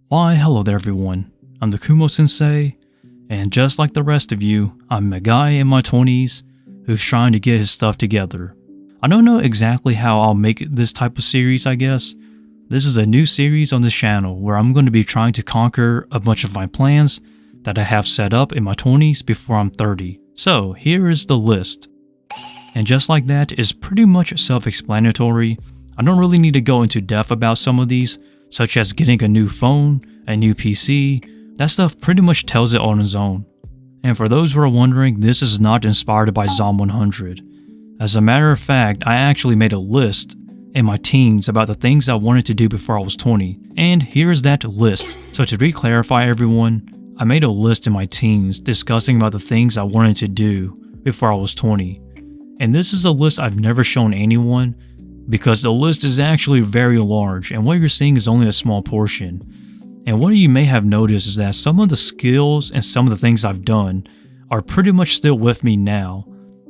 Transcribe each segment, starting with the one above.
Why, hello there everyone, I'm the Kumo Sensei, and just like the rest of you, I'm a guy in my 20s who's trying to get his stuff together. I don't know exactly how I'll make this type of series, I guess. This is a new series on this channel where I'm going to be trying to conquer a bunch of my plans that I have set up in my 20s before I'm 30. So here is the list. And just like that, it's pretty much self-explanatory. I don't really need to go into depth about some of these, such as getting a new phone, a new PC. That stuff pretty much tells it on its own. And for those who are wondering, this is not inspired by Zom 100. As a matter of fact, I actually made a list in my teens about the things I wanted to do before I was 20. And here's that list. So to re-clarify everyone, I made a list in my teens discussing about the things I wanted to do before I was 20. And this is a list I've never shown anyone, because the list is actually very large and what you're seeing is only a small portion. And what you may have noticed is that some of the skills and some of the things I've done are pretty much still with me now,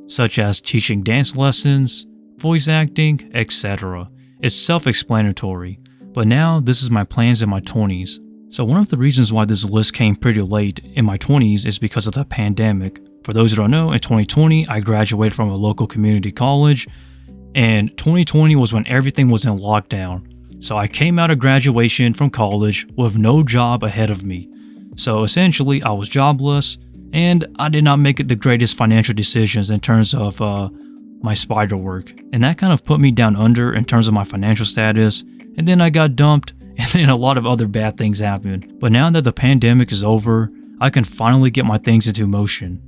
such as teaching dance lessons, voice acting, etc. It's self-explanatory, but now this is my plans in my 20s. So one of the reasons why this list came pretty late in my 20s is because of the pandemic. For those who don't know, in 2020 I graduated from a local community college, and 2020 was when everything was in lockdown. So I came out of graduation from college with no job ahead of me. So essentially I was jobless and I did not make the greatest financial decisions in terms of my spider work. And that kind of put me down under in terms of my financial status. And then I got dumped and then a lot of other bad things happened. But now that the pandemic is over, I can finally get my things into motion.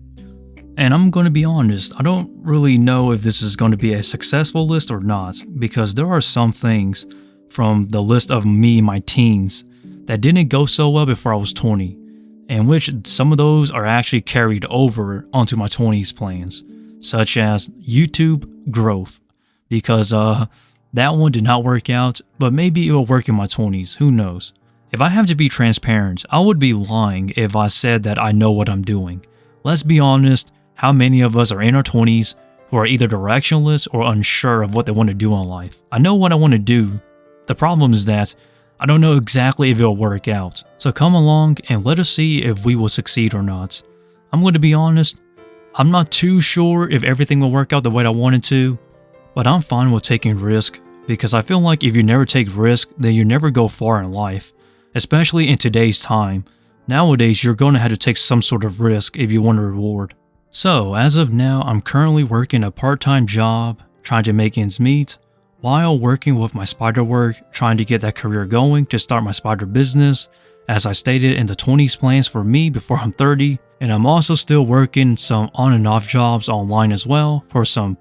And I'm going to be honest, I don't really know if this is going to be a successful list or not, because there are some things from the list of me in my teens that didn't go so well before I was 20, and which some of those are actually carried over onto my 20s plans, such as YouTube growth, because that one did not work out, but maybe it will work in my 20s, who knows. If I have to be transparent, I would be lying if I said that I know what I'm doing. Let's be honest. How many of us are in our 20s who are either directionless or unsure of what they want to do in life? I know what I want to do. The problem is that I don't know exactly if it'll work out. So come along and let us see if we will succeed or not. I'm going to be honest, I'm not too sure if everything will work out the way I wanted to, but I'm fine with taking risk because I feel like if you never take risk, then you never go far in life, especially in today's time. Nowadays, you're going to have to take some sort of risk if you want a reward. So, as of now, I'm currently working a part-time job, trying to make ends meet, while working with my spider work, trying to get that career going to start my spider business, as I stated in the 20s plans for me before I'm 30, and I'm also still working some on and off jobs online as well, for some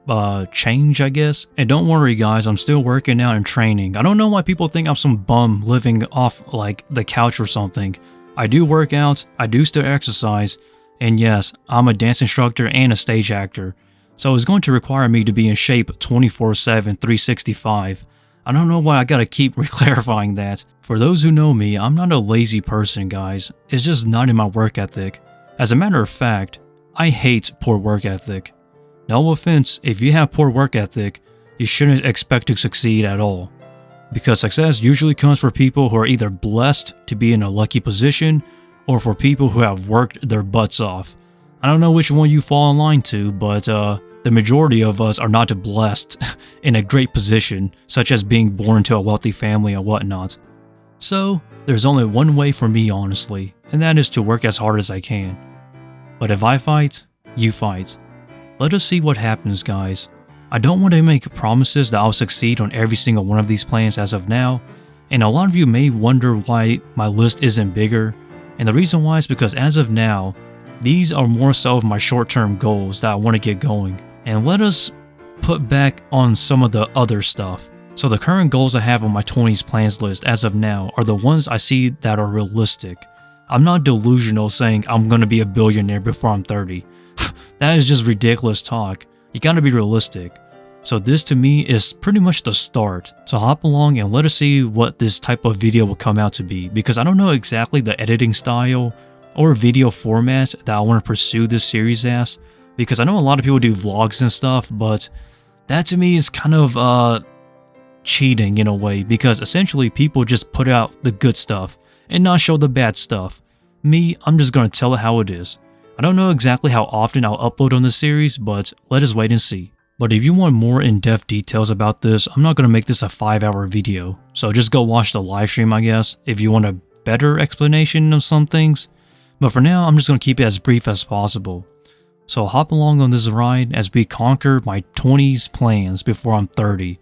change I guess. And don't worry guys, I'm still working out and training. I don't know why people think I'm some bum living off like the couch or something. I do work out, I do still exercise, and yes, I'm a dance instructor and a stage actor, so it's going to require me to be in shape 24/7, 365. I don't know why I gotta keep re-clarifying that. For those who know me, I'm not a lazy person guys, it's just not in my work ethic. As a matter of fact, I hate poor work ethic. No offense, if you have poor work ethic, you shouldn't expect to succeed at all. Because success usually comes for people who are either blessed to be in a lucky position, or for people who have worked their butts off. I don't know which one you fall in line to, but the majority of us are not blessed in a great position, such as being born into a wealthy family and whatnot. So, there's only one way for me honestly, and that is to work as hard as I can. But if I fight, you fight. Let us see what happens guys. I don't want to make promises that I'll succeed on every single one of these plans as of now, and a lot of you may wonder why my list isn't bigger. And the reason why is because as of now, these are more so of my short-term goals that I want to get going. And let us put back on some of the other stuff. So the current goals I have on my 20s plans list as of now are the ones I see that are realistic. I'm not delusional saying I'm going to be a billionaire before I'm 30. That is just ridiculous talk. You gotta be realistic. So this to me is pretty much the start. So hop along and let us see what this type of video will come out to be, because I don't know exactly the editing style or video format that I want to pursue this series as, because I know a lot of people do vlogs and stuff, but that to me is kind of cheating in a way, because essentially people just put out the good stuff and not show the bad stuff. Me, I'm just gonna tell it how it is. I don't know exactly how often I'll upload on this series, but let us wait and see. But if you want more in-depth details about this, I'm not gonna make this a 5-hour video, so just go watch the live stream, I guess, if you want a better explanation of some things. But for now, I'm just gonna keep it as brief as possible. So hop along on this ride as we conquer my 20s plans before I'm 30.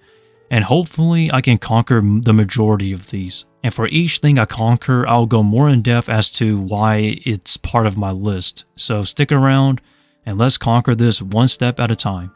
And hopefully I can conquer the majority of these. And for each thing I conquer, I'll go more in depth as to why it's part of my list. So stick around and let's conquer this one step at a time.